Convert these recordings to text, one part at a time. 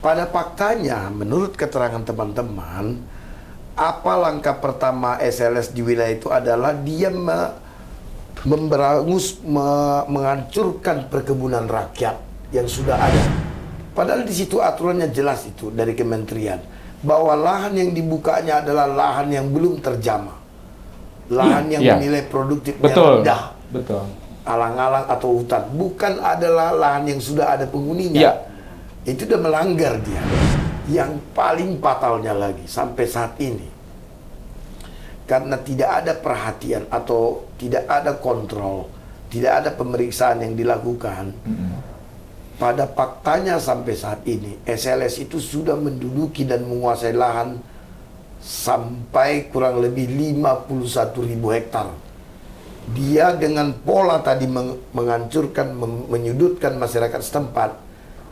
pada faktanya, menurut keterangan teman-teman, apa langkah pertama SLS di wilayah itu adalah dia memberangus, menghancurkan perkebunan rakyat yang sudah ada. Padahal di situ aturannya jelas itu dari kementerian, bahwa lahan yang dibukanya adalah lahan yang belum terjamah, lahan yang nilai produktifnya rendah, alang-alang atau hutan, bukan adalah lahan yang sudah ada penghuninya. Itu udah melanggar dia. Yang paling fatalnya lagi sampai saat ini, karena tidak ada perhatian atau tidak ada kontrol, tidak ada pemeriksaan yang dilakukan. Pada faktanya sampai saat ini, SLS itu sudah menduduki dan menguasai lahan sampai kurang lebih 51.000 hektar. Dia dengan pola tadi menghancurkan, menyudutkan masyarakat setempat,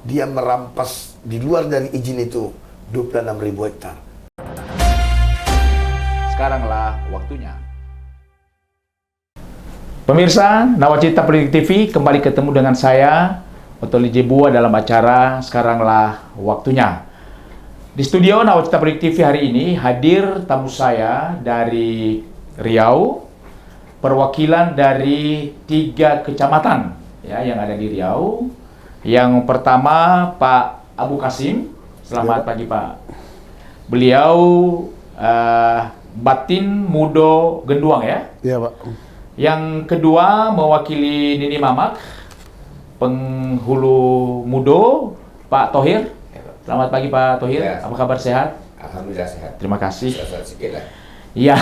dia merampas di luar dari izin itu 26.000 hektar. Sekaranglah waktunya. Pemirsa, Nawacita Politik TV kembali ketemu dengan saya, Otoli Jebua, dalam acara Sekaranglah Waktunya. Di studio Nawacita Politik TV hari ini hadir tamu saya dari Riau, perwakilan dari 3 kecamatan ya yang ada di Riau. Yang pertama Pak Abu Kasim. Selamat pagi Pak. Beliau Batin Mudo Genduang ya? Iya Pak. Yang kedua mewakili Nini Mamak, Penghulu Mudo, Pak Thohir. Selamat pagi Pak Thohir. Ya. Apa kabar, sehat? Alhamdulillah sehat. Terima kasih. Sedikit lah. Ya.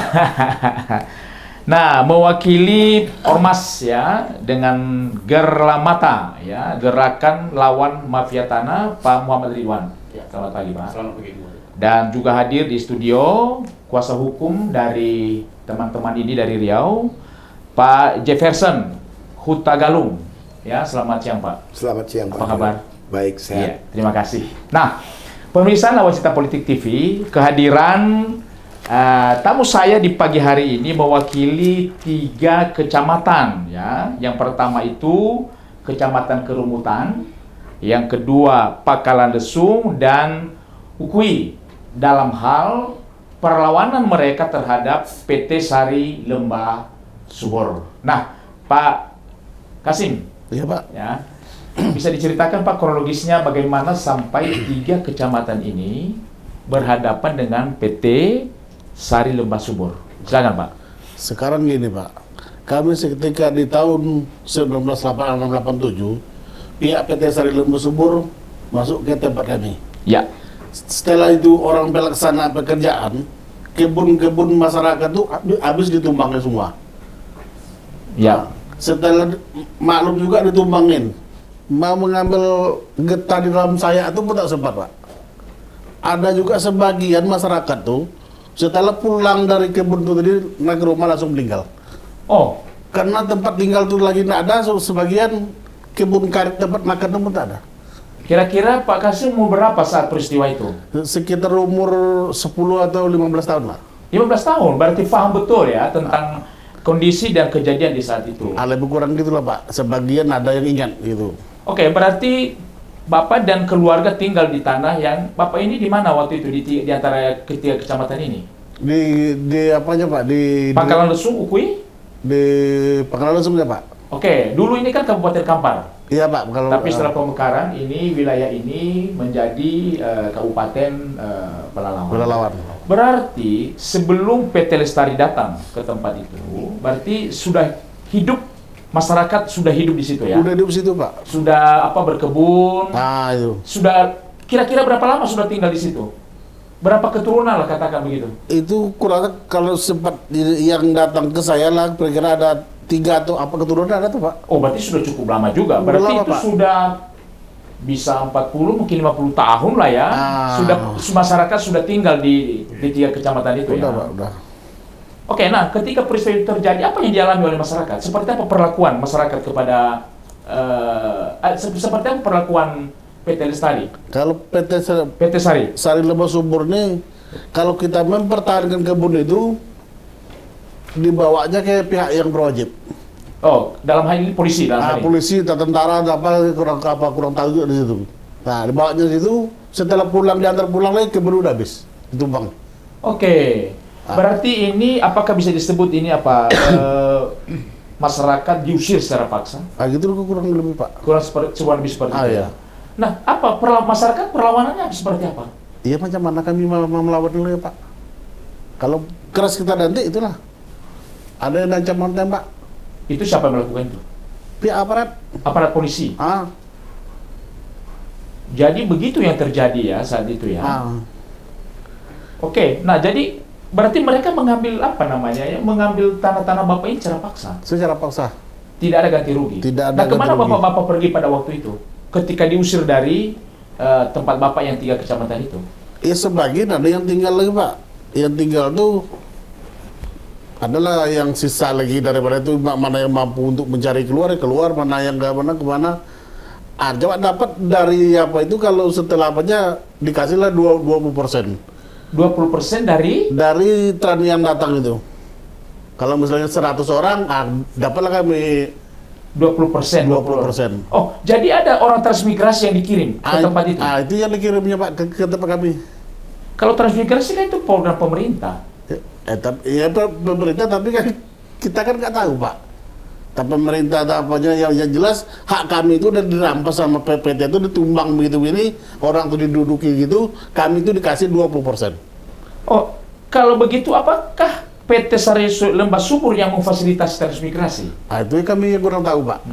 Nah, mewakili Ormas ya dengan Gerlamata ya, Gerakan Lawan Mafia Tanah, Pak Muhammad Ridwan. Selamat pagi Pak. Selamat pagi. Dan juga hadir di studio kuasa hukum dari teman-teman ini dari Riau, Pak Jefferson Hutagalung. Ya, selamat siang Pak. Selamat siang Pak. Apa kabar? Baik, sehat. Ya, terima kasih. Nah, pemirsa Nawacita Politik TV, kehadiran tamu saya di pagi hari ini mewakili 3 kecamatan ya. Yang pertama itu Kecamatan Kerumutan, yang kedua Pakalan Lesung dan Ukui, dalam hal perlawanan mereka terhadap PT Sari Lembah Subur. Nah, Pak Kasim. Iya Pak. Ya, bisa diceritakan Pak kronologisnya bagaimana sampai 3 kecamatan ini berhadapan dengan PT Sari Lembah Subur. Silakan Pak. Sekarang gini Pak, kami ketika di tahun 1987 pihak PT Sari Lembah Subur masuk ke tempat kami. Ya. Setelah itu orang pelaksana pekerjaan, kebun-kebun masyarakat itu habis ditumbangin semua. Ya. Setelah maklum juga ditumbangin, mau mengambil getah di dalam saya itu pun tak sempat Pak. Ada juga sebagian masyarakat tuh setelah pulang dari kebun itu tadi naik ke rumah langsung meninggal. Oh, karena tempat tinggal tuh lagi tidak ada, sebagian kebun karet tempat makan itu pun tak ada. kira-kira Pak Kasim umur berapa saat peristiwa itu? Sekitar umur 10 atau 15 tahun lah. 15 tahun, berarti paham betul ya tentang kondisi dan kejadian di saat itu. Lebih kurang gitulah Pak, sebagian ada yang ingat gitu. Oke, berarti Bapak dan keluarga tinggal di tanah yang Bapak ini di mana waktu itu di antara ketiga kecamatan ini? Di apanya Pak? Di Pangkalan Lesung, Ukui? Di Pangkalan Lesung ya Pak. Oke, dulu ini kan Kabupaten Kampar. Iya Pak. Tapi setelah pemekaran ini wilayah ini menjadi Kabupaten Pelalawan. Berarti sebelum PT Lestari datang ke tempat itu, berarti sudah hidup, masyarakat sudah hidup di situ ya? Sudah hidup di situ Pak. Sudah berkebun? Nah itu. Sudah, kira-kira berapa lama sudah tinggal di situ? Berapa keturunan lah katakan begitu? Itu kurang, kalau sempat yang datang ke saya lah, kira-kira ada 3 atau apa keturunan ada tuh Pak. Oh berarti sudah cukup lama juga, berarti lama, itu Pak. Sudah bisa 40 mungkin 50 tahun lah ya. Sudah masyarakat sudah tinggal di 3 kecamatan itu udah, ya. Pak, udah. Oke, nah ketika peristiwa itu terjadi, apa yang dialami oleh masyarakat? Seperti apa perlakuan masyarakat kepada seperti apa perlakuan PT Lestari? Kalau PT Sari Lembah Subur ini, kalau kita mempertahankan kebun itu dibawanya ke pihak yang berwajib. Oh, dalam hal ini polisi dalam hal ini. Polisi, tentara, kurang tahu juga di situ. Nah, dibawanya situ setelah pulang diantar pulang lagi keburu udah habis ditumbang. Oke. Berarti ini apakah bisa disebut ini apa masyarakat diusir secara paksa? Gitu kurang lebih Pak. Kurang lebih seperti itu. Iya. Nah, apa masyarakat perlawanannya seperti apa? Iya macam mana kami mau melawan dulu ya Pak. Kalau keras kita nanti itulah. Ada yang ancaman tembak. Itu siapa yang melakukan itu? Pihak aparat. Aparat polisi. Jadi begitu yang terjadi ya saat itu ya. Oke, nah jadi berarti mereka mengambil apa namanya ya? Mengambil tanah-tanah Bapak ini secara paksa. Secara paksa. Tidak ada ganti rugi. Tidak ada nah, kemana ganti rugi. Bapak pergi pada waktu itu? Ketika diusir dari tempat Bapak yang 3 kecamatan itu? Ya sebagian ada yang tinggal lagi Pak. Yang tinggal tuh adalah yang sisa lagi daripada itu, mana yang mampu untuk mencari keluar, mana yang nggak mana kemana. Coba dapat dari apa itu kalau setelah apanya dikasihlah 20%. 20% dari tren yang datang itu. Kalau misalnya 100 orang, dapatlah kami 20%. 20%. Oh, jadi ada orang transmigrasi yang dikirim ke tempat itu? Itu yang dikirimnya Pak ke tempat kami. Kalau transmigrasi kan itu program pemerintah. Ya pemerintah, tapi kan kita kan nggak tahu Pak. Tapi pemerintah atau apanya yang jelas hak kami itu udah dirampas sama PPT itu, ditumbang begitu ini, orang tuh diduduki gitu, kami itu dikasih 20%. Oh, kalau begitu apakah PT Sari Lembah Subur yang memfasilitasi transmigrasi? Itu kami yang kurang tahu Pak.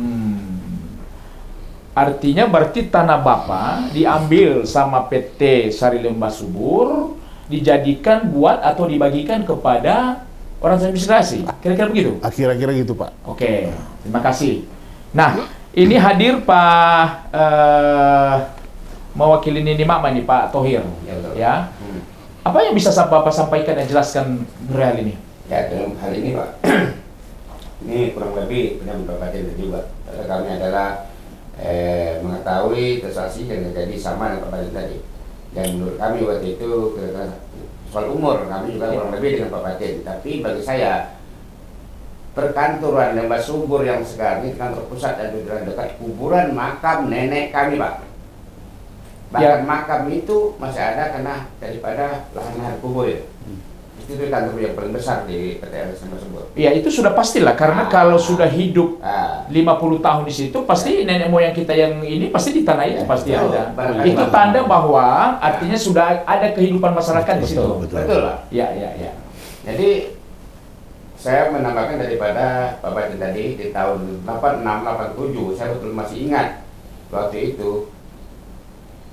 Artinya berarti tanah Bapak diambil sama PT Sari Lembah Subur, dijadikan buat atau dibagikan kepada orang transmigrasi, kira-kira begitu? Kira-kira gitu Pak. Oke, terima kasih. Nah, ini hadir Pak mewakili Nini Mama nih Pak Thohir, ya. Apa yang bisa Bapak sampaikan dan jelaskan hal ini? Ya, dalam hal ini Pak, ini kurang lebih punya beberapa cerita juga. Kami adalah mengetahui transaksi yang terjadi sama dengan Pak Batin tadi. Dan menurut kami waktu itu soal umur kami juga kurang lebih dengan Pak Batin. Tapi bagi saya perkantoran Lembah Subur yang sekarang ini kantor pusat dan di dekat kuburan makam nenek kami Pak. Bahkan makam itu masih ada karena daripada lahan-lahan kubur ya. Itu kantor yang paling besar di PT Lembah Subur. Ya itu sudah pastilah karena kalau sudah hidup 50 tahun di situ pasti nenek moyang kita yang ini pasti di tanah itu pasti ada. Itu tanda bahwa artinya sudah ada kehidupan masyarakat di situ. Betul Pak. Ya. Jadi saya menambahkan daripada Pak Batin tadi di tahun 86-87 saya betul masih ingat waktu itu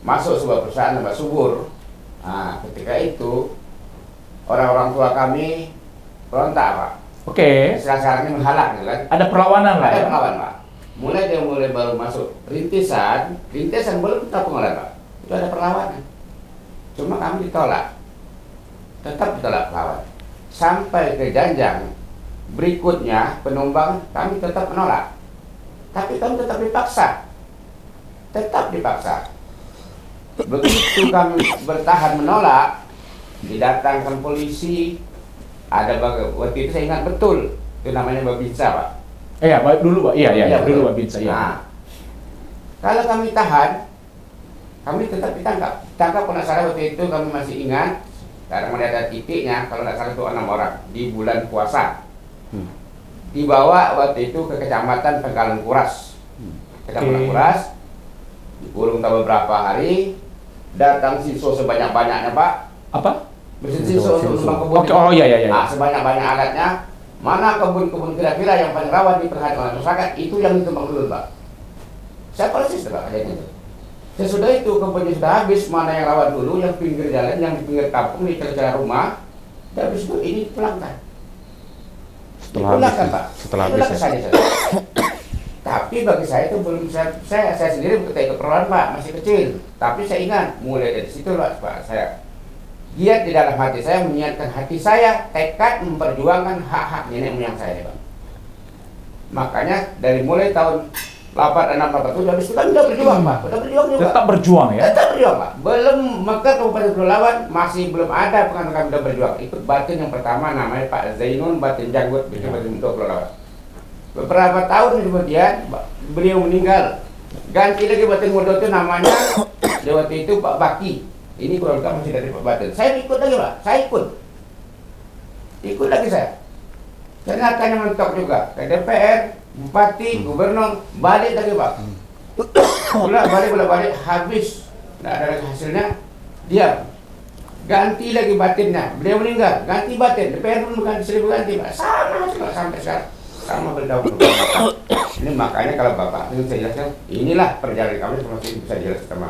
masuk sebuah perusahaan Lembah Subur. Nah, ketika itu orang-orang tua kami berontak Pak. Oke. Sekarang ini menghalang kan? Ada perlawanan lah. Ada Ya? perlawanan Pak. Mulai baru masuk rintisan belum kita pengolahan Pak. Itu ada perlawanan. Cuma kami ditolak. Tetap ditolak perlawanan. Sampai ke jenjang berikutnya penumbang kami tetap menolak. Tapi kami tetap dipaksa. Begitu kami bertahan menolak, didatangkan polisi. Ada waktu itu saya ingat betul, itu namanya Babinsa Pak. Iya, dulu Pak. Iya, betul. dulu Babinsa ya. Nah, kalau kami tahan, kami tetap ditangkap. Tangkap kalau salah waktu itu kami masih ingat, karena mulai ada titiknya, kalau tidak salah itu 6 orang di bulan puasa. Dibawa waktu itu ke Kecamatan Pengkalan Kuras. Kecamatan Kuras, dikurung beberapa hari, datang siswa sebanyak-banyaknya Pak. Apa? Siswa kebun. Oke, oh iya. Nah, sebanyak-banyak alatnya, mana kebun-kebun kira-kira yang paling rawan diperhatikan oleh masyarakat, itu yang ditembak dulu Pak. Saya persis Pak kayaknya itu. Sesudah itu kebunnya sudah habis, mana yang rawan dulu, yang pinggir jalan, yang di pinggir kampung, di celah-celah rumah, dan habis itu ini dipulangkan. Dipulangkan Pak. Setelah habis ya. Saja. Tapi bagi saya itu belum saya sendiri ketika keperluan Pak masih kecil. Tapi saya ingat mulai dari situ Pak saya giat di dalam hati saya, menyiapkan hati saya tekad memperjuangkan hak-hak nenek moyang saya Pak. Makanya dari mulai tahun 86-87 habis itu kan udah berjuang Pak, udah berjuang juga. Tetap berjuang ya. Tetap berjuang Pak. Belum Mekar Kabupaten Pelalawan masih belum ada pengantar kami udah berjuang. Ikut batin yang pertama namanya Pak Zainun Batin Janggut di Kabupaten Pelalawan. Beberapa tahun kemudian beliau meninggal. Ganti lagi Batin Mudo itu namanya Di waktu itu Pak Baki, ini program masih dari Pak Batin. Saya ikut lagi Pak, saya ikut lagi saya. Ternyata yang mentok juga ke DPR, Bupati, Gubernur, balik lagi Pak. Bolak-balik, habis, tidak ada lagi hasilnya, diam. Ganti lagi batinnya, beliau meninggal, ganti batin, DPR pun bukan 1000 ganti Pak. Sama Pak, sampai sekarang, sama berdaulat. Ini makanya kalau Bapak ingin saya jelaskan, inilah perjalanan kami seperti bisa jelas sama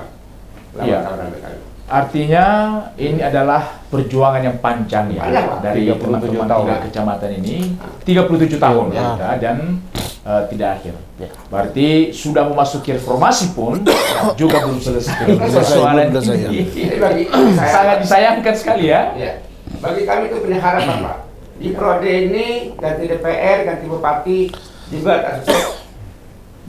Iya. lawan kami. Artinya ini adalah perjuangan yang panjang ya, Panjang, Pak. dari 37 teman-teman tahun. 3 kecamatan ini, 37 tahun Ya. ya, dan tidak akhir. Ya. Berarti sudah memasuki reformasi pun juga belum selesai. Belum selesai, Persoalan belum selesai, ini Jadi bagi saya, sangat disayangkan sekali ya. ya, bagi kami itu punya harapan Pak. Di periode ini ganti DPR, ganti Bupati juga tak sukses.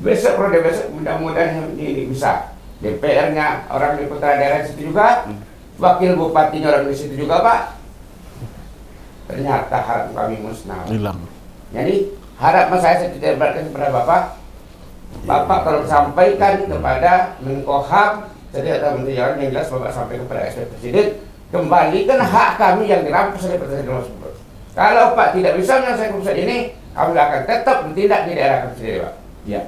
Besok periode besok mudah-mudahan ini bisa. DPR-nya orang di putra daerah situ juga, wakil bupatinya orang di situ juga Pak. Ternyata harapan kami musnah. Hilang. Jadi harapan saya tidak berikan kepada Bapak. Bapak kalau sampaikan kepada Menkoham, saya tidak menteri yang jelas Bapak sampaikan kepada SP Presiden, kembalikan hak kami yang dirampas oleh Presiden Jokowi. Kalau Pak tidak bisa menyelesaikan urusan ini, kami akan tetap bertindak di daerah kami sendiri Pak. Ya.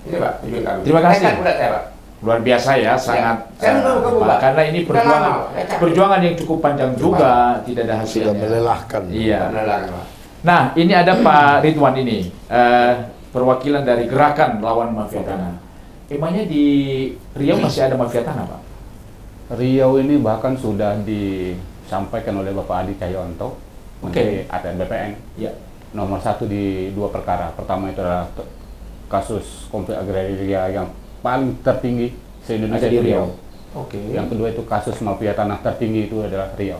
Ini Pak tujuan kami. Terima kasih. Tekad bulat saya Pak. Luar biasa ya, sangat Saya menunggu, Pak. karena ini Kita lama, perjuangan yang cukup panjang juga, tidak ada Sudah hasilnya. melelahkan. Iya. Menelangan, Pak. Nah, ini ada Pak Ridwan ini, perwakilan dari Gerakan Lawan Mafia Tanah. Emangnya di Riau masih ada mafia tanah, Pak? Riau ini bahkan sudah disampaikan oleh Bapak Adi Cahyanto, Menteri ATM BPN. Ya. Nomor 1 di 2 perkara. Pertama itu adalah kasus konflik agraria yang paling tertinggi se-Indonesia Ada di itu Riau. Riau. Oke. Yang kedua itu kasus mafia tanah tertinggi itu adalah Riau.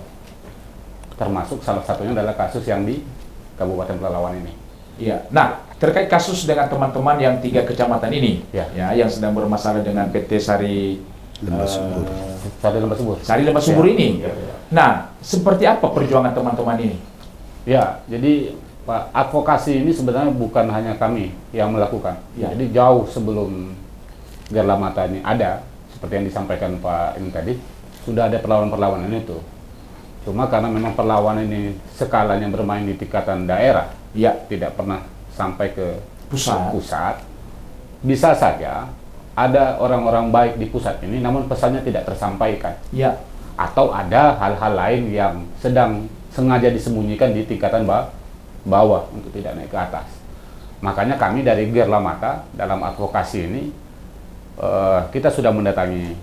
Termasuk salah satunya adalah kasus yang di Kabupaten Pelalawan ini. Iya. Nah, terkait kasus dengan teman-teman yang 3 kecamatan ini, Ya. yang sedang bermasalah dengan PT Sari Lembah Subur. Sari Lembah Subur. Sari Lembah Subur Ya. ini. Nah, seperti apa perjuangan teman-teman ini? Ya, jadi Pak, advokasi ini sebenarnya bukan hanya kami yang melakukan. Ya. Jadi jauh sebelum Garla Mata ini ada, seperti yang disampaikan Pak ini tadi, sudah ada perlawanan-perlawanan itu. Cuma karena memang perlawanan ini skalanya bermain di tingkatan daerah, Ya. tidak pernah sampai ke Pusat. bisa saja ada orang-orang baik di pusat ini, namun pesannya tidak tersampaikan. Ya. Atau ada hal-hal lain yang sedang sengaja disembunyikan di tingkatan bawah untuk tidak naik ke atas. Makanya kami dari Garla Mata dalam advokasi ini kita sudah mendatangi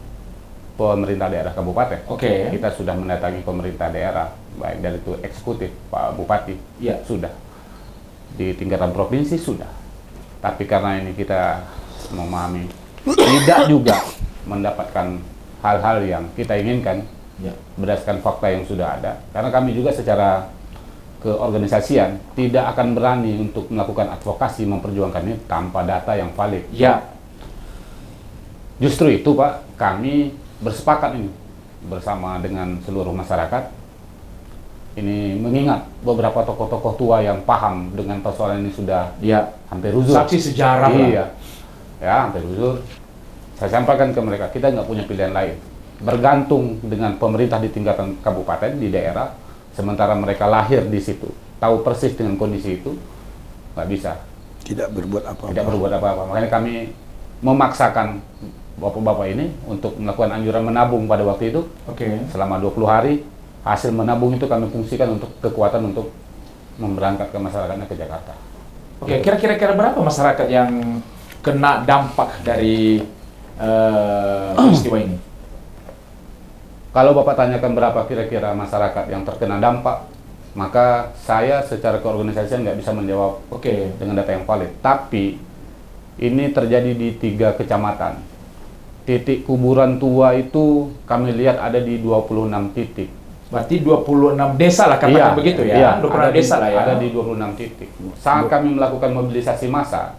pemerintah daerah kabupaten. Oke. Kita sudah mendatangi pemerintah daerah, baik dari itu eksekutif Pak Bupati, Ya. sudah. Di tingkatan provinsi sudah. Tapi karena ini kita memahami tidak juga mendapatkan hal-hal yang kita inginkan Ya. berdasarkan fakta yang sudah ada. Karena kami juga secara keorganisasian tidak akan berani untuk melakukan advokasi memperjuangkan ini tanpa data yang valid. Ya. Justru itu Pak, kami bersepakat ini bersama dengan seluruh masyarakat. Ini mengingat beberapa tokoh-tokoh tua yang paham dengan persoalan ini sudah Ya. hampir uzur. Saksi sejarah lah. Iya, ya hampir uzur. Saya sampaikan ke mereka, kita nggak punya pilihan lain. Bergantung dengan pemerintah di tingkatan kabupaten, di daerah, sementara mereka lahir di situ, tahu persis dengan kondisi itu, nggak bisa, Tidak berbuat apa-apa. tidak berbuat apa-apa. Makanya kami memaksakan bapak-bapak ini untuk melakukan anjuran menabung pada waktu itu Oke. selama 20 hari. Hasil menabung itu kami fungsikan untuk kekuatan untuk memberangkatkan masyarakatnya ke Jakarta. Oke, kira-kira berapa masyarakat yang kena dampak dari peristiwa ini? Kalau Bapak tanyakan berapa kira-kira masyarakat yang terkena dampak, maka saya secara keorganisasian nggak bisa menjawab Oke. dengan data yang valid. Tapi ini terjadi di 3 kecamatan. Titik kuburan tua itu kami lihat ada di 26 titik. Berarti 26 desa lah katakan begitu ya. Iya, 26 ada desa lah ya. Ada di 26 titik. Saat kami melakukan mobilisasi massa,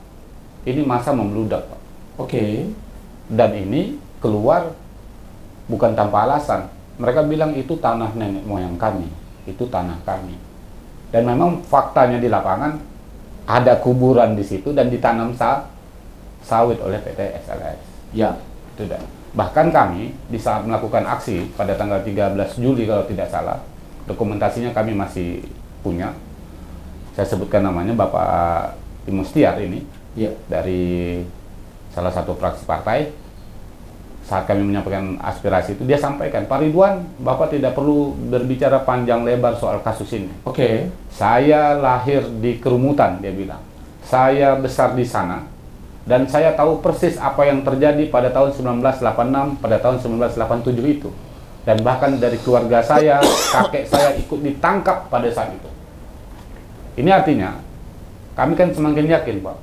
ini massa membludak, Pak. Oke. Dan ini keluar bukan tanpa alasan. Mereka bilang itu tanah nenek moyang kami, itu tanah kami. Dan memang faktanya di lapangan ada kuburan di situ dan ditanam sawit oleh PT SLS. Ya. Itu dah. Bahkan kami di saat melakukan aksi pada tanggal 13 Juli kalau tidak salah, dokumentasinya kami masih punya. Saya sebutkan namanya Bapak Imustiar ini, Ya. dari salah satu fraksi partai. Saat kami menyampaikan aspirasi itu, dia sampaikan, Pak Ridwan, Bapak tidak perlu berbicara panjang lebar soal kasus ini. Oke. Saya lahir di kerumutan, dia bilang. Saya besar di sana, dan saya tahu persis apa yang terjadi pada tahun 1986, pada tahun 1987 itu. Dan bahkan dari keluarga saya, kakek saya ikut ditangkap pada saat itu. Ini artinya, kami kan semakin yakin, Pak,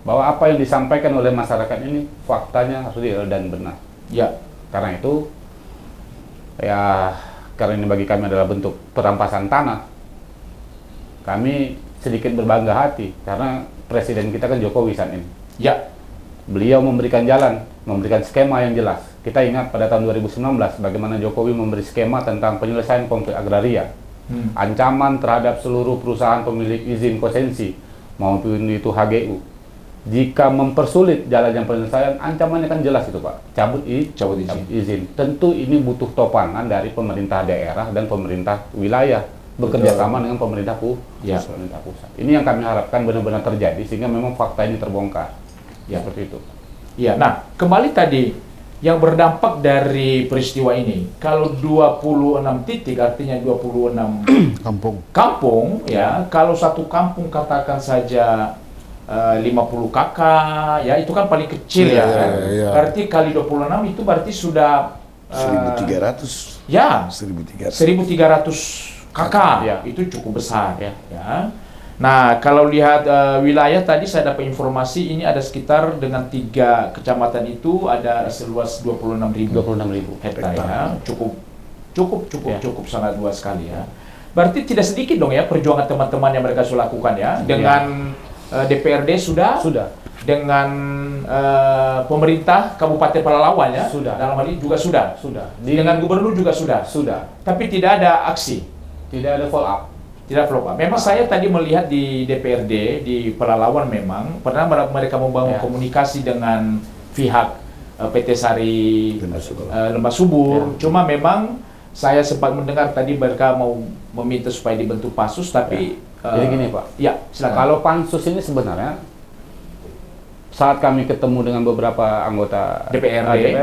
bahwa apa yang disampaikan oleh masyarakat ini faktanya real dan benar. Ya. Karena itu, ya, karena ini bagi kami adalah bentuk perampasan tanah, kami sedikit berbangga hati karena presiden kita kan Jokowi saat ini. Ya. Beliau memberikan jalan, memberikan skema yang jelas. Kita ingat pada tahun 2019 bagaimana Jokowi memberi skema tentang penyelesaian konflik agraria. Ancaman terhadap seluruh perusahaan pemilik izin kosensi maupun itu HGU. Jika mempersulit jalannya penyelesaian, ancamannya kan jelas itu, Pak. Cabut izin. Tentu ini butuh topangan dari pemerintah daerah dan pemerintah wilayah bekerja sama dengan pemerintah pemerintah pusat. Ini yang kami harapkan benar-benar terjadi sehingga memang fakta ini terbongkar. Ya, seperti itu. Ya, nah, kembali tadi yang berdampak dari peristiwa ini. Kalau 26 titik artinya 26 kampung ya. Kalau satu kampung katakan saja 50 kakak ya, itu kan paling kecil ya. Berarti kali 26 itu berarti sudah 1.300. Ya, 1.300 kakak. Ya. Itu cukup besar ya. Nah, kalau lihat wilayah tadi saya dapat informasi ini ada sekitar dengan 3 kecamatan itu ada seluas 26.000 hektar ya. Cukup sangat luas sekali ya. Berarti tidak sedikit dong ya perjuangan teman-teman yang mereka sudah lakukan ya. Dengan DPRD sudah. Dengan pemerintah Kabupaten Pelalawan ya. Sudah. Dalam hal ini juga sudah. Dengan gubernur juga sudah. Tapi tidak ada aksi. Tidak ada follow up. Tidak follow up. Memang saya tadi melihat di DPRD di Pelalawan memang pernah mereka membangun komunikasi dengan pihak PT Sari Lembah Subur. Cuma memang saya sempat mendengar tadi mereka mau meminta supaya dibentuk pansus, tapi jadi gini, Pak. Ya, silakan. Kalau pansus ini sebenarnya saat kami ketemu dengan beberapa anggota DPRD,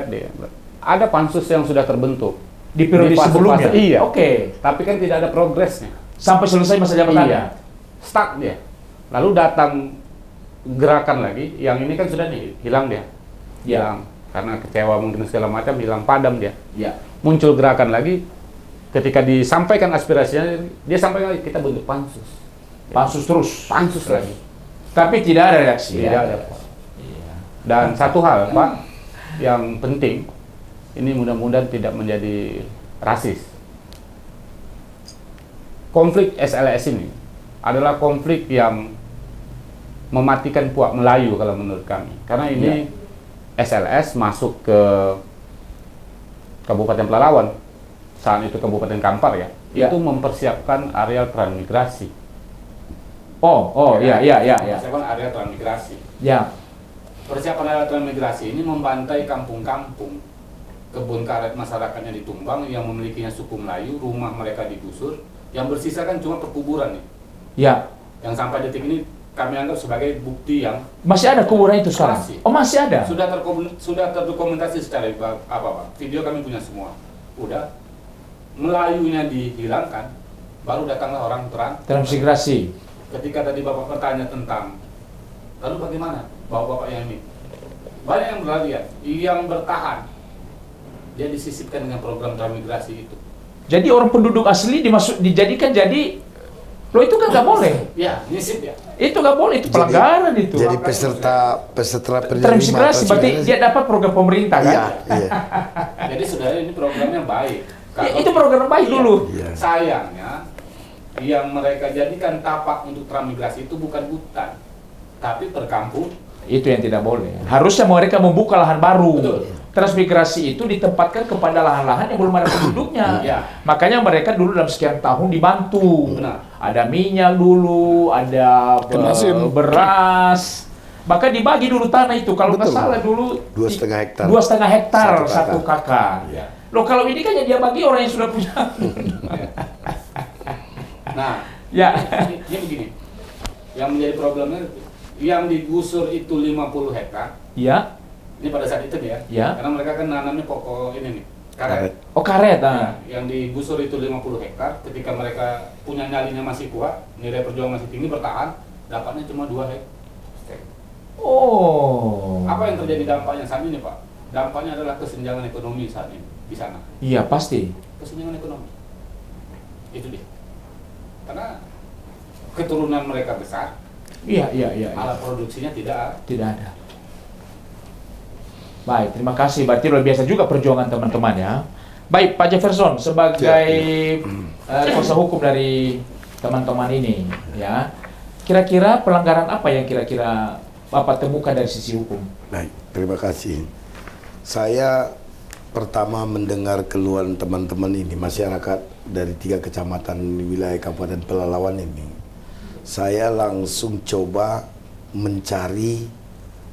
ada pansus yang sudah terbentuk di periode sebelumnya. Iya. Oke. Tapi kan tidak ada progresnya. Sampai selesai masa jabatannya. Iya. Stuck dia. Lalu datang gerakan lagi, yang ini kan sudah hilang dia. Hilang. Karena kecewa mungkin segala macam, hilang padam dia. Ya. Muncul gerakan lagi, ketika disampaikan aspirasinya, dia sampaikan kita bentuk pansus. Pansus terus. Pansus lagi. Tapi tidak ada reaksi. Tidak ada, Pak. Dan satu hal, Pak, yang penting, ini mudah-mudahan tidak menjadi rasis. Konflik SLS ini adalah konflik yang mematikan puak Melayu kalau menurut kami. Karena ini SLS masuk ke Kabupaten Pelalawan, saat itu Kabupaten Kampar ya, itu mempersiapkan areal transmigrasi. Persiapan area transmigrasi. Ya. Persiapan area transmigrasi ini membantai kampung-kampung, kebun karet masyarakatnya ditumbang, yang memilikinya suku Melayu, rumah mereka digusur, yang bersisa kan cuma perkuburan nih. Ya. Yang sampai detik ini kami anggap sebagai bukti yang masih ada kuburan itu sekarang. Masih. Oh, masih ada. Sudah terdokumentasi secara Pak? Video kami punya semua. Udah. Melayunya dihilangkan, baru datanglah orang transmigrasi. Ketika tadi Bapak bertanya tentang lalu bagaimana Bapak-bapak yang ini, banyak yang berlarian, yang bertahan, dia disisipkan dengan program transmigrasi itu. Jadi orang penduduk asli dijadikan jadi, loh itu kan nggak boleh. Ya, nyisip ya. Itu nggak boleh, itu pelanggaran itu. Jadi peserta transmigrasi berarti dia dapat program pemerintah kan? Iya. Jadi saudara, ini programnya baik. Itu program baik dulu. Iya. Sayangnya yang mereka jadikan tapak untuk transmigrasi itu bukan hutan, tapi per kampung. Itu yang tidak boleh. Harusnya mereka membuka lahan baru. Betul. Transmigrasi itu ditempatkan kepada lahan-lahan yang belum ada penduduknya. Ya. Makanya mereka dulu dalam sekian tahun dibantu. Benar. Ada minyak dulu, ada beras, Bahkan dibagi dulu tanah itu, kalau nggak Betul. salah dulu 2,5 hektar. 2,5 hektar Satu satu kakak. Iya. Loh kalau ini kan yang dia bagi orang yang sudah punya. Nah, Ya. ini begini. Yang menjadi problemnya, yang digusur itu 50 hektar. Ya. Ini pada saat itu nih ya. Ya. Karena mereka kan nanamnya pokok ini nih, karet. Oh karet. Nah, yang digusur itu 50 hektar, ketika mereka punya nyalinya masih kuat, nilai perjuangan masih tinggi, bertahan, dapatnya cuma 2 hektar. Oh. Apa yang terjadi dampaknya saat ini, Pak? Dampaknya adalah kesenjangan ekonomi saat ini di sana. Iya pasti. Kesenjangan ekonomi. Itu dia. Karena keturunan mereka besar, Iya. alat produksinya tidak. Tidak ada. Baik, terima kasih. Berarti luar biasa juga perjuangan teman-teman ya. Baik, Pak Jefferson sebagai kuasa hukum dari teman-teman ini, ya. Kira-kira pelanggaran apa yang kira-kira Bapak temukan dari sisi hukum? Baik, terima kasih. Saya pertama mendengar keluhan teman-teman ini, masyarakat dari 3 kecamatan di wilayah Kabupaten Pelalawan ini. Saya langsung coba mencari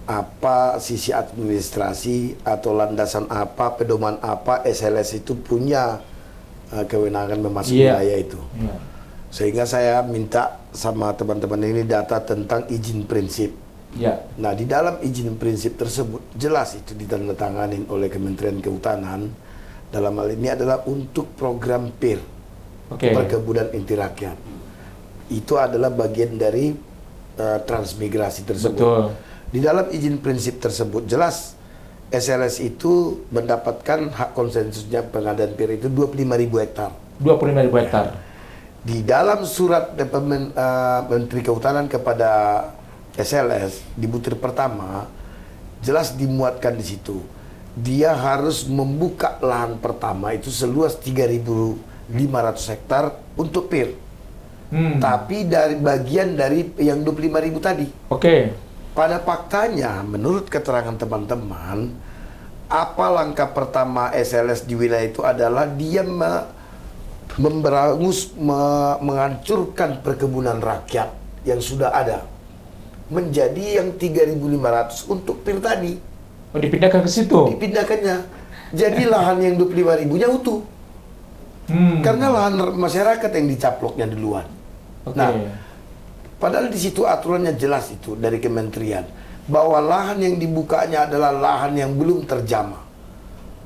apa sisi administrasi atau landasan apa, pedoman apa SLS itu punya kewenangan memasuki Iya. wilayah itu. Iya. Sehingga saya minta sama teman-teman ini data tentang izin prinsip. Ya. Nah, di dalam izin prinsip tersebut jelas itu ditandatangani oleh Kementerian Kehutanan. Dalam hal ini adalah untuk program PIR, Oke. Perkebunan Inti Rakyat. Itu adalah bagian dari transmigrasi tersebut. Betul. Di dalam izin prinsip tersebut jelas SLS itu mendapatkan hak konsensusnya pengadaan PIR itu 25.000 hektar. 25.000 hektar. Di dalam surat Menteri Kehutanan kepada SLS di butir pertama jelas dimuatkan di situ. Dia harus membuka lahan pertama itu seluas 3.500 hektar untuk PIR. Tapi dari bagian dari yang 25.000 tadi. Oke. Pada faktanya, menurut keterangan teman-teman, apa langkah pertama SLS di wilayah itu adalah dia memberangus, menghancurkan perkebunan rakyat yang sudah ada menjadi yang 3.500 untuk PIR tadi. Oh, dipindahkan ke situ. Dipindahkannya. Jadi lahan yang 25.000-nya utuh. Karena lahan masyarakat yang dicaploknya duluan. Oke. Nah, padahal di situ aturannya jelas itu dari kementerian bahwa lahan yang dibukanya adalah lahan yang belum terjamah,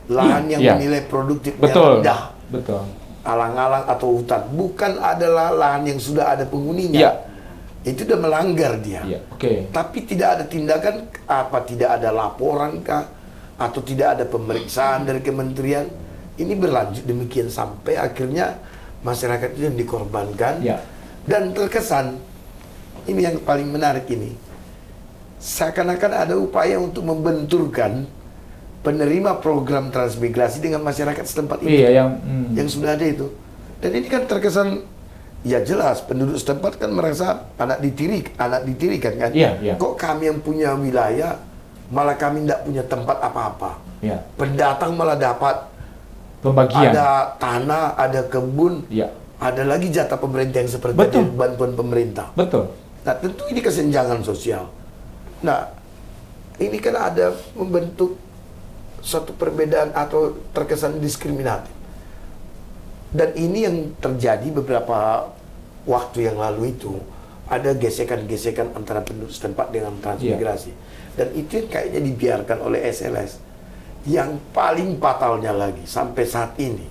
lahan yang Iya. menilai produktifnya Betul. rendah, Betul. alang-alang atau hutan, bukan adalah lahan yang sudah ada penghuninya. Iya. Itu udah melanggar dia. Iya. Oke. Tapi tidak ada tindakan apa, tidak ada laporan kah, atau tidak ada pemeriksaan dari kementerian. Ini berlanjut demikian sampai akhirnya masyarakat itu yang dikorbankan. Ya. Dan terkesan, ini yang paling menarik ini, seakan-akan ada upaya untuk membenturkan penerima program transmigrasi dengan masyarakat setempat itu. Iya, Yang sudah ada itu. Dan ini kan terkesan, ya jelas penduduk setempat kan merasa anak ditirikan kan. Iya, iya. Kok kami yang punya wilayah, malah kami tidak punya tempat apa-apa. Iya. Pendatang malah dapat Pembagian. ada tanah, ada kebun, Iya. ada lagi jatah pemerintah yang seperti Betul. itu, bantuan pemerintah. Betul. Nah, tentu ini kesenjangan sosial. Nah, ini kan ada membentuk suatu perbedaan atau terkesan diskriminatif. Dan ini yang terjadi beberapa waktu yang lalu itu. Ada gesekan-gesekan antara penduduk setempat dengan transmigrasi. Dan itu yang kayaknya dibiarkan oleh SLS. Yang paling fatalnya lagi sampai saat ini,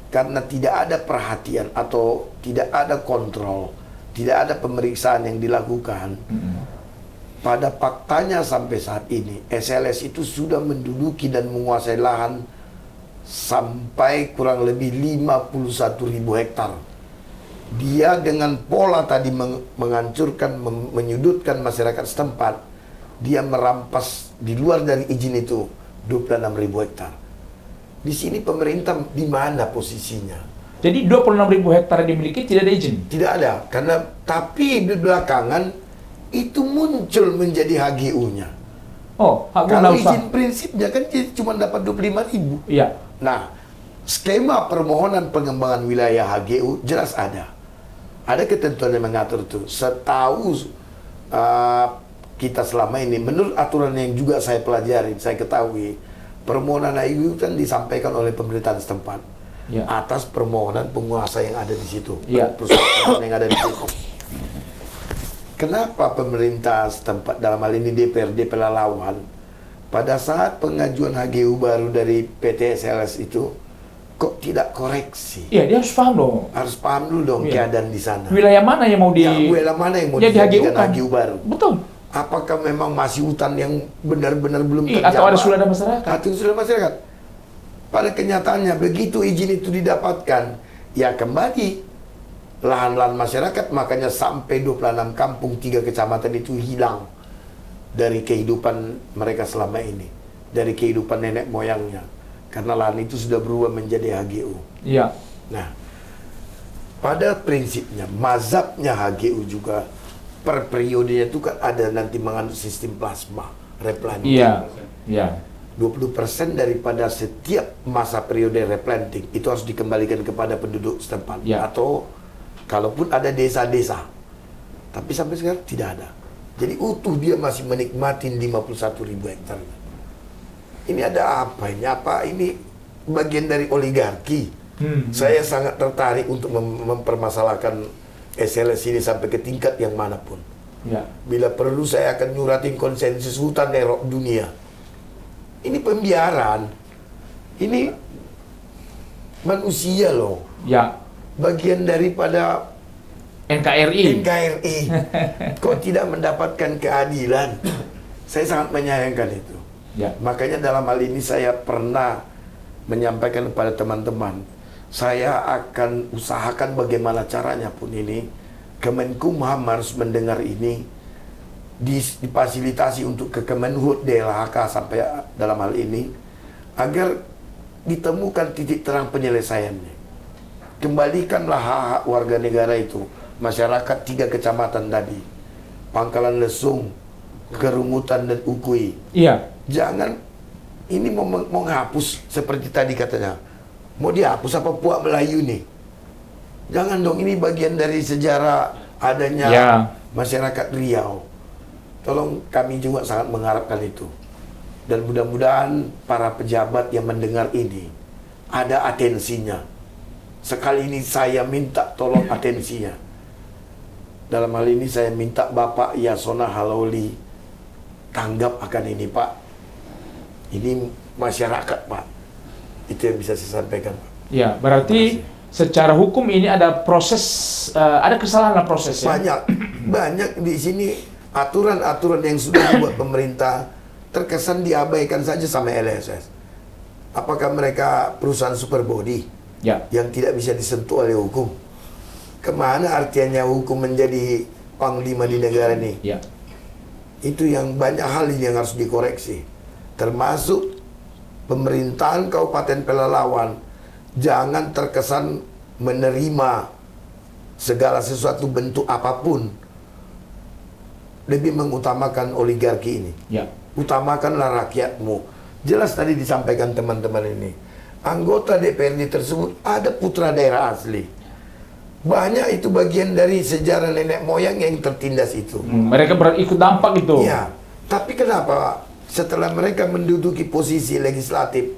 karena tidak ada perhatian atau tidak ada kontrol, tidak ada pemeriksaan yang dilakukan. Pada faktanya sampai saat ini SLS itu sudah menduduki dan menguasai lahan sampai kurang lebih 51.000 hektar. Dia dengan pola tadi menghancurkan, menyudutkan masyarakat setempat, dia merampas di luar dari izin itu 26.000 hektar. Di sini pemerintah di mana posisinya? Jadi 26.000 hektar yang dimiliki tidak ada izin. Tidak ada, karena tapi di belakangan itu muncul menjadi HGU-nya. Oh, hak guna Kalau usaha. izin prinsipnya kan jadi cuma dapat 25.000. Iya. Nah, skema permohonan pengembangan wilayah HGU jelas ada. Ada ketentuan yang mengatur itu. Setahu kita selama ini, menurut aturan yang juga saya pelajari, saya ketahui, permohonan HGU kan disampaikan oleh pemerintahan setempat Ya. atas permohonan penguasa yang ada di situ, Ya. perusahaan yang ada di situ. Kenapa pemerintah setempat, dalam hal ini DPRD Pelalawan, pada saat pengajuan HGU baru dari PT SLS itu, kok tidak koreksi? Iya, dia harus paham dong. Harus paham dulu dong Iya. keadaan di sana. Wilayah mana yang mau Ya, wilayah mana yang mau ya, dijadikan di-HGU-kan. HGU baru? Betul. Apakah memang masih hutan yang benar-benar belum Atau terjamah? ada sulada masyarakat. Atau sulada masyarakat. Pada kenyataannya begitu izin itu didapatkan, ya kembali lahan-lahan masyarakat, makanya sampai 26 kampung 3 kecamatan itu hilang dari kehidupan mereka selama ini, dari kehidupan nenek moyangnya, karena lahan itu sudah berubah menjadi HGU. Iya. Nah, pada prinsipnya mazhabnya HGU juga per periodenya itu kan ada nanti mengandung sistem plasma replanting. Iya. Iya. 20% daripada setiap masa periode replanting itu harus dikembalikan kepada penduduk setempat, Ya. atau kalaupun ada desa-desa, tapi sampai sekarang tidak ada. Jadi utuh dia masih menikmati 51.000 hektar. Ini ada apa ini? Apa ini bagian dari oligarki? Saya sangat tertarik untuk mempermasalahkan SLS ini sampai ke tingkat yang manapun. Ya. Bila perlu saya akan nyuratin konsensus hutan Eropa dunia. Ini pembiaran. Ini manusia loh. Ya. Bagian daripada NKRI. NKRI. Kok tidak mendapatkan keadilan? Saya sangat menyayangkan itu. Ya. Makanya dalam hal ini saya pernah menyampaikan kepada teman-teman, saya akan usahakan bagaimana caranya pun ini Kemenkumham harus mendengar ini, difasilitasi untuk ke Kemenhub DLHK sampai dalam hal ini, agar ditemukan titik terang penyelesaiannya. Kembalikanlah hak-hak warga negara itu, masyarakat 3 kecamatan tadi, Pangkalan Lesung, Kerumutan dan Ukui. Iya. Jangan ini mau menghapus seperti tadi katanya. Mau dihapus apa Puak Melayu nih? Jangan dong, ini bagian dari sejarah adanya Ya. masyarakat Riau. Tolong, kami juga sangat mengharapkan itu. Dan mudah-mudahan para pejabat yang mendengar ini ada atensinya. Sekali ini saya minta tolong atensinya. Dalam hal ini saya minta Bapak Yasona Halauli tanggap akan ini, Pak. Ini masyarakat, Pak. Itu yang bisa saya sampaikan, Pak. Ya, berarti secara hukum ini ada proses, ada kesalahan dalam prosesnya. Banyak di sini aturan-aturan yang sudah dibuat pemerintah terkesan diabaikan saja sama LSS. Apakah mereka perusahaan super body Ya. yang tidak bisa disentuh oleh hukum? Kemana artinya hukum menjadi panglima di negara ini? Ya. Itu yang banyak hal ini yang harus dikoreksi. Termasuk pemerintahan Kabupaten Pelalawan jangan terkesan menerima segala sesuatu bentuk apapun, lebih mengutamakan oligarki ini. Ya. Utamakanlah rakyatmu. Jelas tadi disampaikan teman-teman ini, anggota DPRD tersebut ada putra daerah asli. Banyak itu bagian dari sejarah nenek moyang yang tertindas itu. Mereka ikut dampak itu. Ya, tapi kenapa setelah mereka menduduki posisi legislatif,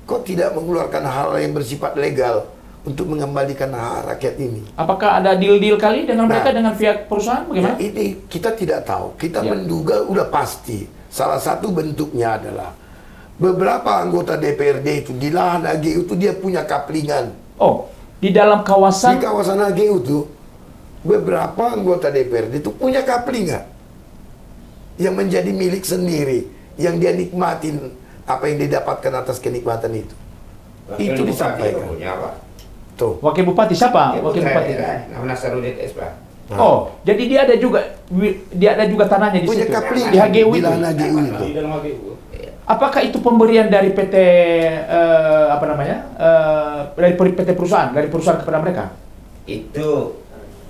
kok tidak mengeluarkan hal yang bersifat legal untuk mengembalikan hak rakyat ini? Apakah ada deal-deal kali dengan mereka, Nah, dengan pihak perusahaan? Bagaimana? Ya, ini kita tidak tahu. Kita Ya. menduga udah pasti. Salah satu bentuknya adalah beberapa anggota DPRD itu di lahan HGU itu dia punya kaplingan. Oh, di dalam Di kawasan. kawasan HGU itu beberapa anggota DPRD itu punya kaplingan yang menjadi milik sendiri, yang dia nikmatin apa yang didapatkan atas kenikmatan itu. Itu disampaikan. Punya apa? Tuh. Wakil Bupati siapa? Dia Wakil putra Bupati. daerah, namanya Nasarudin S, Pak. Oh, jadi dia ada juga tanahnya di Punya situ. kapling Di HGU di itu. lahan HGU itu. Di dalam HGU. Apakah itu pemberian dari PT apa namanya? Dari PT perusahaan, dari perusahaan kepada mereka? Itu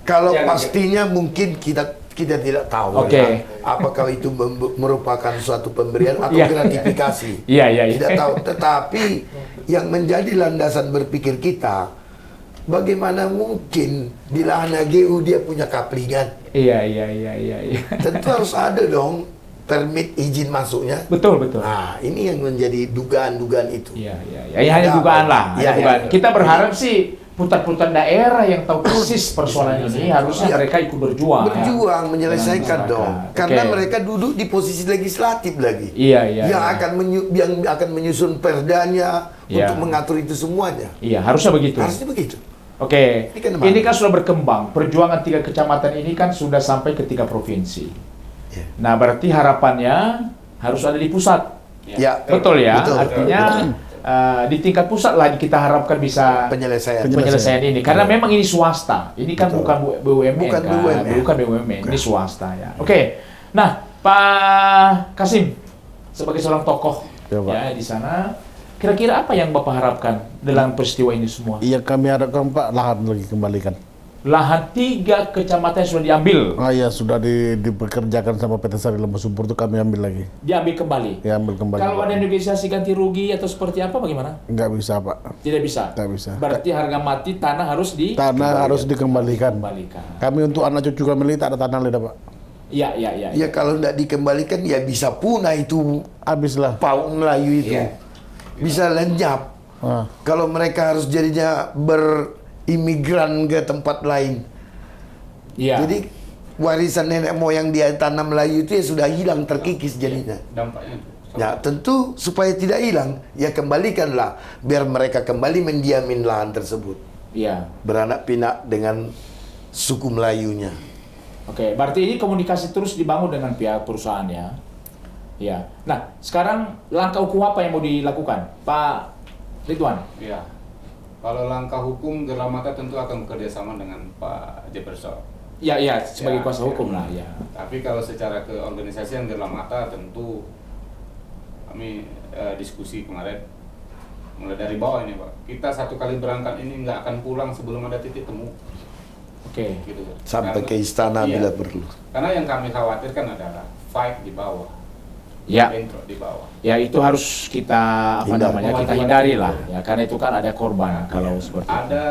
Kalau Jangan- pastinya mungkin kita tidak tahu. Oke. Ya. Apakah itu merupakan suatu pemberian atau Iya. gratifikasi? Iya, iya, iya. Tidak tahu. Tetapi yang menjadi landasan berpikir kita, Bagaimana mungkin di lahan HGU dia punya kaplingan? Iya. Tentu harus ada dong permit izin masuknya. Betul. Nah, ini yang menjadi dugaan-dugaan itu. Iya. Ya, hanya dugaan lah. Iya, Hanya dugaan. iya. Kita berharap sih putar-putar daerah yang tahu persis persoalan ini harusnya Iya. mereka ikut berjuang. Berjuang menyelesaikan Dengan dong. masyarakat. Karena Oke. mereka duduk di posisi legislatif lagi. Iya. yang akan menyusun perdanya Iya. untuk mengatur itu semuanya. Iya, harusnya begitu. Harusnya begitu. Oke, Ini kan ini kan sudah berkembang. Perjuangan 3 kecamatan ini kan sudah sampai ke 3 provinsi. Ya. Nah, berarti harapannya harus ada di pusat. Ya, Betul ya? Betul. Artinya di tingkat pusat lagi kita harapkan bisa penyelesaian. penyelesaian ini. Karena memang ini swasta. Ini kan Betul. bukan BUMN. Bukan kan? BUMN. Bukan BUMN. Ini swasta ya. Oke. Nah, Pak Kasim sebagai seorang tokoh Ya, Pak. ya di sana, kira-kira apa yang Bapak harapkan dalam peristiwa ini semua? Iya, kami harapkan Pak lahan lagi kembalikan. Lahan 3 kecamatan yang sudah diambil, Iya, sudah dipekerjakan sama PT Sari Lembu Sumpur itu kami ambil lagi. diambil kembali. Ya, ambil kembali. Kalau ada negosiasi ganti rugi atau seperti apa, bagaimana? Nggak bisa, Pak. Tidak bisa. Nggak bisa. Berarti harga mati tanah harus Tanah harus dikembalikan. dikembalikan. Kami untuk anak cucu kami tak ada tanah lagi, Pak. Iya. Ya kalau tidak dikembalikan ya bisa punah itu Habislah. paung Melayu itu. Iya. Bisa lenyap. Ah. Kalau mereka harus jadinya berimigran ke tempat lain. Iya. Jadi warisan nenek moyang dia tanam Melayu itu ya sudah hilang terkikis jadinya. Dampaknya itu. Ya tentu supaya tidak hilang ya kembalikanlah biar mereka kembali mendiamin lahan tersebut. Iya. Beranak pinak dengan suku Melayunya. Oke, berarti ini komunikasi terus dibangun dengan pihak perusahaan ya. Iya. Nah, sekarang langkah hukum apa yang mau dilakukan, Pak Ridwan? Iya. Kalau langkah hukum Gerlamata tentu akan bekerja sama dengan Pak Jefferson. Iya, sebagai Ya, kuasa ya. hukum lah ya. Tapi kalau secara keorganisasian Gerlamata tentu kami diskusi kemarin mulai dari bawah ini, Pak. Kita satu kali berangkat ini nggak akan pulang sebelum ada titik temu. Oke. Gitu. Sampai ke istana Iya. bila perlu. Karena yang kami khawatirkan adalah fight di bawah, Ya. bentrok di bawah. Ya itu harus kita Hindari. kita hindari lah ya, karena itu kan ada korban kalau seperti itu. Ada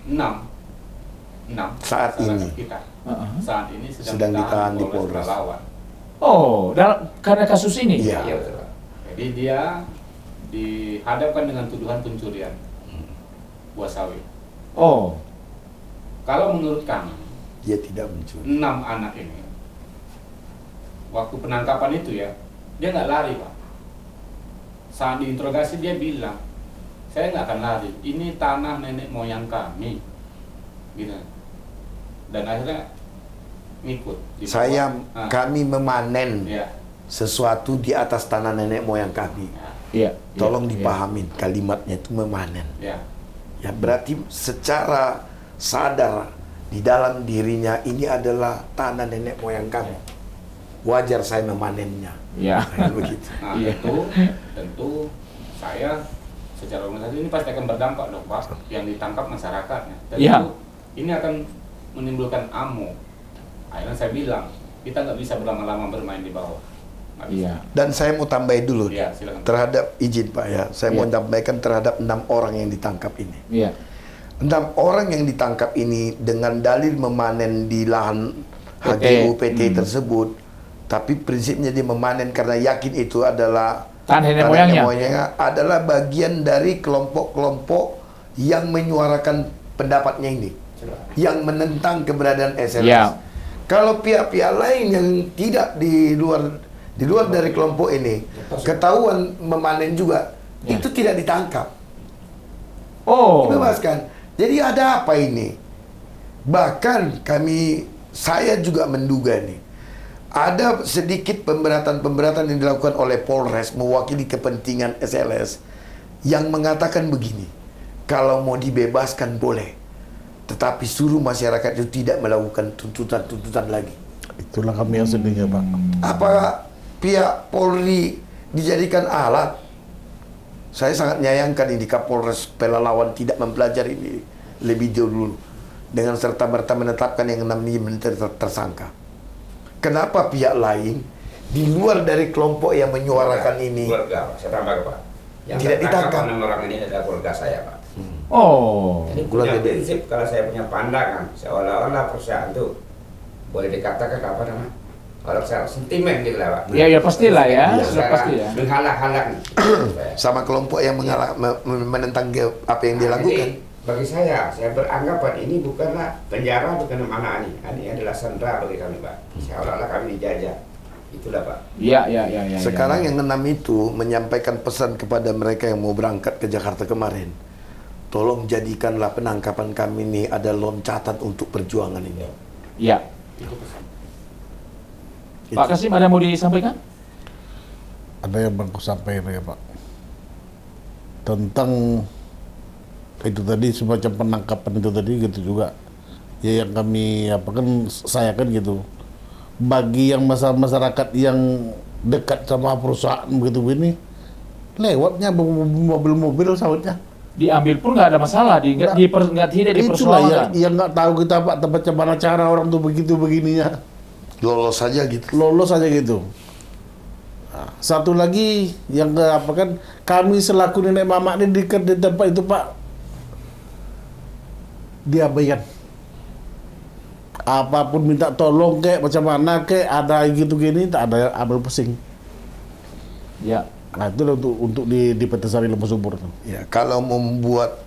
6 Saat saudara ini. kita Heeh. saat ini Sedang ditahan di Polres. Pelalawan. Oh, karena kasus ini. Iya. Iya betul, Pak. Jadi dia dihadapkan dengan tuduhan pencurian buah sawit. Oh, Kalau menurut kami, Dia tidak mencuri. 6 anak ini waktu penangkapan itu ya, dia nggak lari, Pak. Saat diinterogasi dia bilang, saya nggak akan lari, ini tanah nenek moyang kami, gitu. Dan akhirnya ngikut. di bawah. Kami memanen Ya. sesuatu di atas tanah nenek moyang kami. iya. Tolong iya, dipahamin kalimatnya itu memanen. Ya. Ya berarti secara sadar di dalam dirinya ini adalah tanah nenek moyang kami. Wajar saya memanennya. Iya. Kayak begitu. Nah, Iya. tentu saya secara organisasi ini pasti akan berdampak dong, Pak, yang ditangkap masyarakatnya. Dan Iya. itu ini akan menimbulkan amuk. Akhirnya saya bilang, kita nggak bisa berlama-lama bermain di bawah. Nggak bisa. Iya. Dan saya mau tambahin dulu Iya, silakan. terhadap izin Pak ya. Saya mau Iya. sampaikan terhadap 6 orang yang ditangkap ini. Iya. 6 orang yang ditangkap ini dengan dalil memanen di lahan HGU PT tersebut, tapi prinsipnya dia memanen karena yakin itu adalah Tanah nenek moyangnya. adalah bagian dari kelompok-kelompok yang menyuarakan pendapatnya ini, yang menentang keberadaan SLS. Ya. Kalau pihak-pihak lain yang tidak di luar dari kelompok ini ketahuan memanen juga, Ya. itu tidak ditangkap, Oh. dibebaskan. Jadi ada apa ini? Bahkan saya juga menduga nih, ada sedikit pemberatan yang dilakukan oleh Polres mewakili kepentingan SLS yang mengatakan begini, kalau mau dibebaskan boleh, tetapi suruh masyarakat itu tidak melakukan tuntutan lagi. Itulah kami yang sedihnya, Pak. Apa pihak Polri dijadikan alat? Saya sangat menyayangkan ini Kapolres Pelalawan tidak mempelajari ini lebih jauh dulu dengan serta-merta menetapkan yang 6 ini menjadi tersangka. Kenapa pihak lain di luar dari kelompok yang menyuarakan ini Keluarga, Pak. Saya tambah, Pak. Yang Tidak tertangkap ditangkap. 6 orang ini adalah keluarga saya, Pak. Oh. Jadi punya prinsip, kalau saya punya pandangan seolah-olah perusahaan itu boleh dikatakan apa namanya, kalau saya sentimen gitu lah Pak. Ya pastilah ya, Iya, sudah pasti ya. menghalang-halang. Sama kelompok yang menentang apa yang dia lakukan. Jadi, bagi saya beranggapan ini bukanlah penjara, bukan mana ini adalah sandera bagi kami Pak. Seolah-olah kami dijajah. Itulah Pak. Iya. Sekarang yang 6 itu menyampaikan pesan kepada mereka yang mau berangkat ke Jakarta kemarin. Tolong jadikanlah penangkapan kami ini ada loncatan untuk perjuangan ini. Iya. Pak Kasim, ada mau disampaikan? Ada yang aku sampaikan ya Pak, tentang itu tadi semacam penangkapan itu tadi gitu juga ya, yang kami apa kan saya kan gitu, bagi yang masyarakat yang dekat sama perusahaan begitu ini, lewatnya mobil-mobil sawitnya Diambil pun nggak ada masalah, tidak itulah dipersoalkan. yang nggak tahu kita Pak, bagaimana cara orang tuh begitu begininya, Lolos saja gitu. lolos aja gitu. Nah, satu lagi yang apa kan, kami selaku nenek mama ini di tempat itu Pak, diabaikan. Apapun minta tolong kek, macam mana kek, ada gitu gini, tak ada ambil pusing. Ya. Nah itu untuk di PT Sari Lembu Subur. Ya, kalau membuat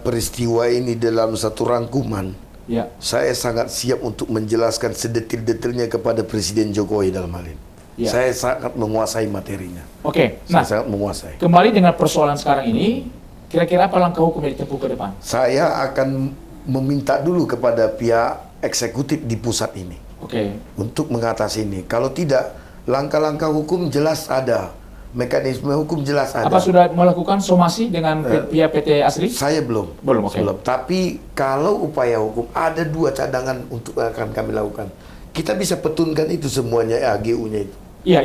peristiwa ini dalam satu rangkuman, Ya. saya sangat siap untuk menjelaskan sedetil-detilnya kepada Presiden Jokowi dalam hal ini. Ya. Saya sangat menguasai materinya. Oke. Saya Nah, sangat menguasai. kembali dengan persoalan sekarang ini, kira-kira apa langkah hukum yang ditempuh ke depan? Saya akan meminta dulu kepada pihak eksekutif di pusat ini Oke. untuk mengatasi ini. Kalau tidak, langkah-langkah hukum jelas ada, mekanisme hukum jelas ada. Apa sudah melakukan somasi dengan pihak PT Asri? Saya belum. Belum, oke. Tapi kalau upaya hukum ada 2 cadangan untuk akan kami lakukan. Kita bisa petunkan itu semuanya AGU-nya itu. Iya,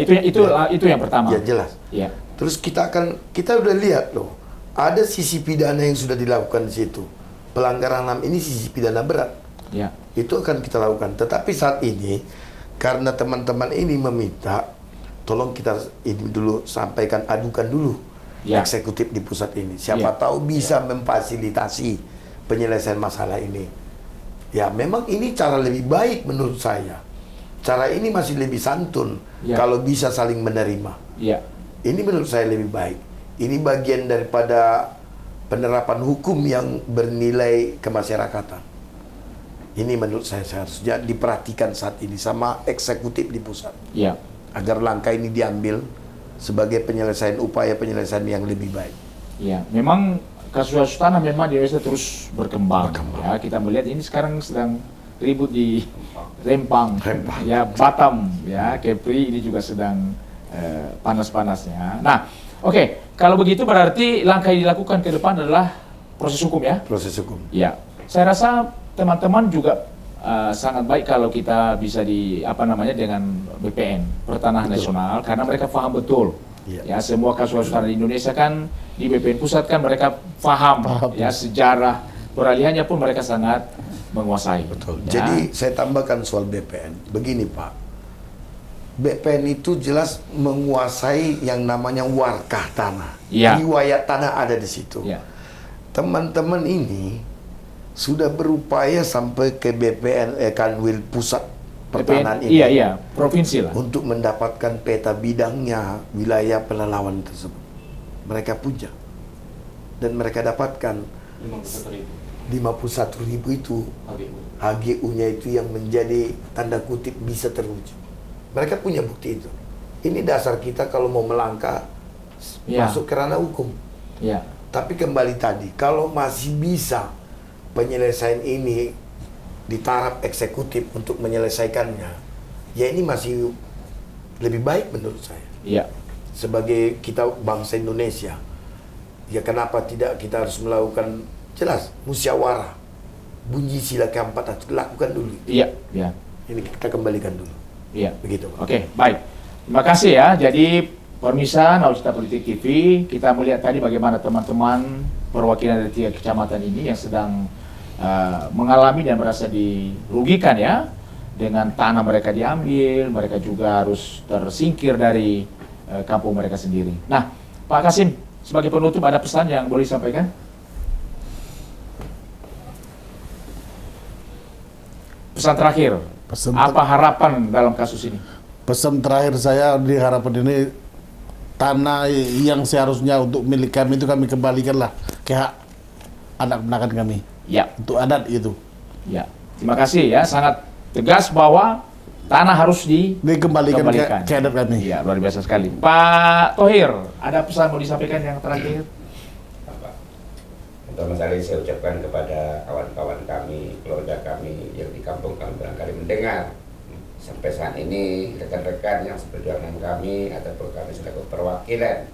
itu yang pertama. Ya jelas. Iya. Terus kita udah lihat loh, ada sisi pidana yang sudah dilakukan di situ. Pelanggaran HAM ini sisi pidana berat. Iya. Itu akan kita lakukan. Tetapi saat ini karena teman-teman ini meminta, tolong kita ini dulu sampaikan, adukan dulu Ya. eksekutif di pusat ini. Siapa Ya. tahu bisa memfasilitasi penyelesaian masalah ini. Ya memang ini cara lebih baik menurut saya. Cara ini masih lebih santun Ya. kalau bisa saling menerima. Iya. Ini menurut saya lebih baik. Ini bagian daripada penerapan hukum yang bernilai kemasyarakatan. Ini menurut saya seharusnya diperhatikan saat ini sama eksekutif di pusat. Iya. Agar langkah ini diambil sebagai penyelesaian, upaya penyelesaian yang lebih baik. Iya. Memang kasus tanah memang di Indonesia terus berkembang. Ya, kita melihat ini sekarang sedang ribut di Rempang. Ya, Batam, ya, Kepri ini juga sedang panas-panasnya. Nah, oke, kalau begitu berarti langkah yang dilakukan ke depan adalah proses hukum ya? Proses hukum. Ya, saya rasa teman-teman juga sangat baik kalau kita bisa dengan BPN Pertanahan Nasional, karena mereka paham betul. Iya. Ya, semua kasus tanah di Indonesia kan di BPN pusat kan mereka paham. Ya, sejarah peralihannya pun mereka sangat menguasai. Betul. Ya. Jadi saya tambahkan soal BPN. Begini Pak, BPN itu jelas menguasai yang namanya warkah tanah. Ya. Riwayat tanah ada di situ. Ya. Teman-teman ini sudah berupaya sampai ke BPN Kanwil Pusat Pertanahan BPN, ini. iya, provinsi lah. Untuk mendapatkan peta bidangnya wilayah penelawan tersebut. Mereka punya. Dan mereka dapatkan 51.000 itu HGU-nya itu yang menjadi tanda kutip bisa terwujud. Mereka punya bukti itu. Ini dasar kita kalau mau melangkah Ya. masuk ke ranah hukum. Ya. Tapi kembali tadi, kalau masih bisa penyelesaian ini di taraf eksekutif untuk menyelesaikannya, ya ini masih lebih baik menurut saya. Iya. Sebagai kita bangsa Indonesia, ya kenapa tidak kita harus melakukan jelas musyawarah, bunyi sila keempat harus dilakukan dulu. Iya, iya. Ini kita kembalikan dulu. Iya. Begitu, Pak. Oke, baik. Terima kasih ya. Jadi pemirsa Nawacita Politik TV, kita melihat tadi bagaimana teman-teman perwakilan dari 3 kecamatan ini yang sedang mengalami dan merasa dirugikan ya, dengan tanah mereka diambil, mereka juga harus tersingkir dari kampung mereka sendiri. Nah, Pak Kasim, sebagai penutup ada pesan yang boleh disampaikan? Pesan terakhir, apa harapan dalam kasus ini? Pesan terakhir saya di harapan ini, tanah yang seharusnya untuk milik kami itu kami kembalikanlah ke hak anak penakan kami. Ya, Untuk adat itu. ya. Terima kasih ya, sangat tegas bahwa tanah harus Dikembalikan ke adat kami. Iya, luar biasa sekali. Pak Thohir, ada pesan mau disampaikan yang terakhir? Apa? Pertama sekali saya ucapkan kepada kawan-kawan kami, keluarga kami yang di kampung kami barangkali mendengar sampai saat ini rekan-rekan yang seperjuangan kami ataupun kami selaku perwakilan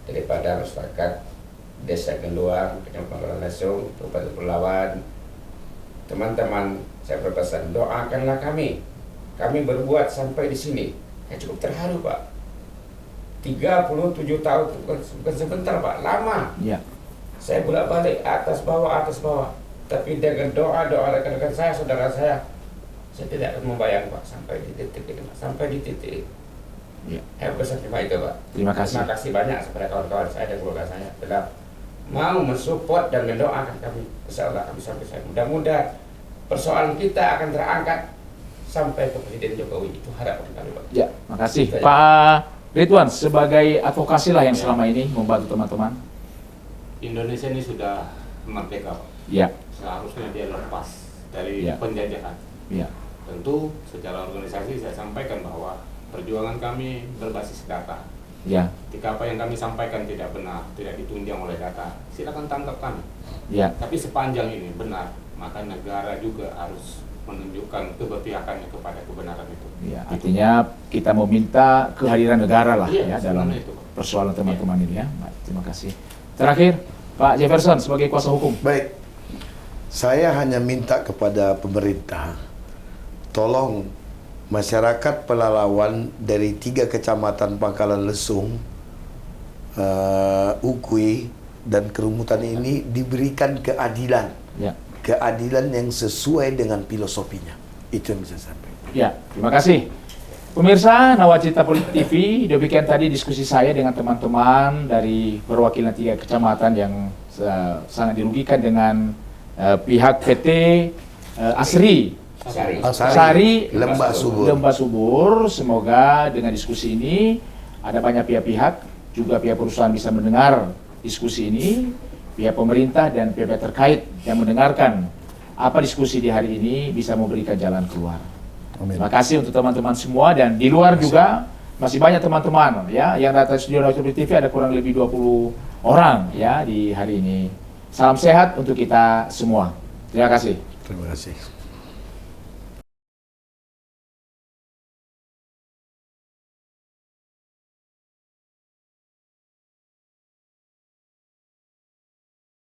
daripada masyarakat Desa Genduang, Kecamatan Lesung, Kabupaten Pulauan. Teman-teman, saya berpesan doakanlah kami. Kami berbuat sampai di sini. Ya cukup terharu, Pak. 37 tahun bukan sebentar, Pak, lama. Ya. Saya bolak-balik atas bawah. Tapi dengan doa-doa rekan-rekan saya, saudara saya tidak akan membayang, Pak, sampai di titik ini, Pak. Sampai di titik. Ya. Saya pesan cuma itu, Pak. Terima kasih. Terima kasih banyak kepada kawan-kawan saya dan keluarga saya telah mau mensupport dan mendoakan kami. Insya Allah kami sampai saya. Mudah-mudahan persoalan kita akan terangkat sampai ke Presiden Jokowi. Itu harapan kami, Pak. Ya, makasih. Pak Ridwan, sebagai advokasi lah yang selama ini membantu teman-teman. Indonesia ini sudah merdeka, Pak. Ya, Seharusnya dia lepas dari Ya. penjajahan. ya, Tentu secara organisasi saya sampaikan bahwa perjuangan kami berbasis data. ya, Ketika apa yang kami sampaikan tidak benar, tidak ditunjang oleh data, silakan tangkap kami. ya, Tapi sepanjang ini benar, maka negara juga harus menunjukkan keberpihakannya kepada kebenaran itu. ya. Artinya kita meminta kehadiran negara lah Iya, ya dalam sebenarnya itu, Pak. persoalan teman-teman ini ya. Baik, terima kasih. Terakhir, Pak Jefferson sebagai kuasa hukum. Baik, saya hanya minta kepada pemerintah, tolong masyarakat Pelalawan dari 3 kecamatan Pangkalan Lesung, Ukui, dan Kerumutan ini diberikan keadilan. Ya, Keadilan yang sesuai dengan filosofinya. Itu yang bisa saya sampaikan. ya, terima kasih. Pemirsa Nawacita Politik TV, demikian tadi diskusi saya dengan teman-teman dari perwakilan 3 kecamatan yang sangat dirugikan dengan pihak PT Asri Sari Lembah Subur. Lembah Subur. Semoga dengan diskusi ini ada banyak pihak-pihak, juga pihak perusahaan bisa mendengar diskusi ini, pihak pemerintah dan pihak terkait yang mendengarkan apa diskusi di hari ini bisa memberikan jalan keluar. Amin. Terima kasih untuk teman-teman semua, dan di luar juga masih banyak teman-teman ya yang datang studio Nawacita TV, ada kurang lebih 20 orang ya di hari ini. Salam sehat untuk kita semua. Terima kasih. Terima kasih.